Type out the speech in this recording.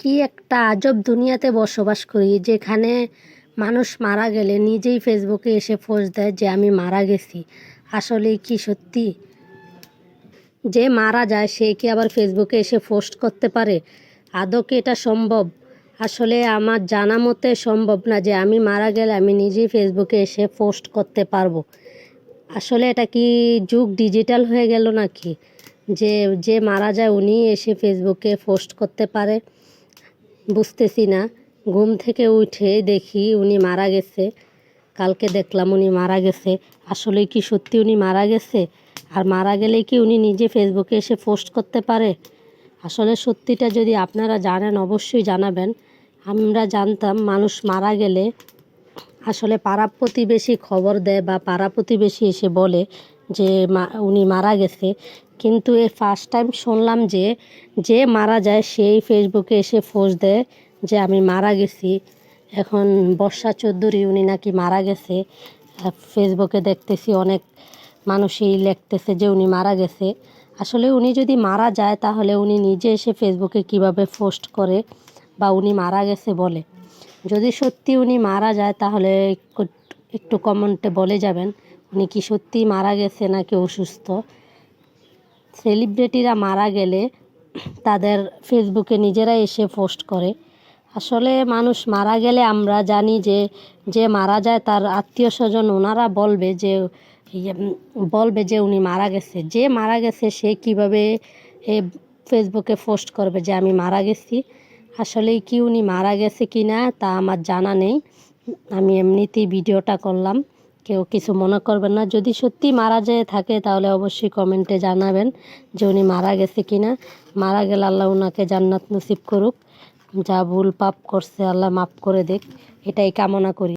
কি একটা আজব দুনিয়াতে বসবাস করি, যেখানে মানুষ মারা গেলে নিজেই ফেসবুকে এসে পোস্ট দেয় যে আমি মারা গেছি। আসলে কি সত্যি? যে মারা যায় সে কি আবার ফেসবুকে এসে পোস্ট করতে পারে? আদৌ কি এটা সম্ভব? আসলে আমার জানা মতে সম্ভব না যে আমি মারা গেলে আমি নিজেই ফেসবুকে এসে পোস্ট করতে পারবো। আসলে এটা কি যুগ ডিজিটাল হয়ে গেল নাকি, যে যে মারা যায় উনি এসে ফেসবুকে পোস্ট করতে পারে? বুঝতেছি না। ঘুম থেকে উঠে দেখি উনি মারা গেছে। কালকে দেখলাম উনি মারা গেছে। আসলে কি সত্যি উনি মারা গেছে? আর মারা গেলে কি উনি নিজে ফেসবুকে এসে পোস্ট করতে পারে? আসলে সত্যিটা যদি আপনারা জানেন অবশ্যই জানাবেন। আমরা জানতাম মানুষ মারা গেলে আসলে পাড়া প্রতিবেশী খবর দেয় বা পাড়া প্রতিবেশী এসে বলে যে উনি মারা গেছে। কিন্তু এই ফার্স্ট টাইম শুনলাম যে যে মারা যায় সেই ফেসবুকে এসে পোস্ট দেয় যে আমি মারা গেছি। এখন বর্ষা চৌধুরী উনি নাকি মারা গেছে। ফেসবুকে দেখতেছি অনেক মানুষই লিখতেছে যে উনি মারা গেছে। আসলে উনি যদি মারা যায় তাহলে উনি নিজে এসে ফেসবুকে কিভাবে পোস্ট করে বা উনি মারা গেছে বলে? যদি সত্যি উনি মারা যায় তাহলে একটু কমেন্টে বলে যাবেন উনি কি সত্যি মারা গেছে নাকি অসুস্থ। সেলিব্রিটিরা মারা গেলে তাদের ফেসবুকে নিজেরাই এসে পোস্ট করে। আসলে মানুষ মারা গেলে আমরা জানি যে যে মারা যায় তার আত্মীয় স্বজন ওনারা বলবে যে উনি মারা গেছে। যে মারা গেছে সে কিভাবে ফেসবুকে পোস্ট করবে যে আমি মারা গেছি? আসলেই কি উনি মারা গেছে কি না তা আমার জানা নেই। আমি এমনিতেই ভিডিওটা করলাম, কেউ কিছু মনে করবেন না। যদি সত্যি মারা যেয়ে থাকে তাহলে অবশ্যই কমেন্টে জানাবেন যে উনি মারা গেছে কি না। মারা গেলে আল্লাহ ওনাকে জান্নাত নসিব করুক। যা ভুল পাপ করছে আল্লাহ মাফ করে দেখ, এটাই কামনা করি।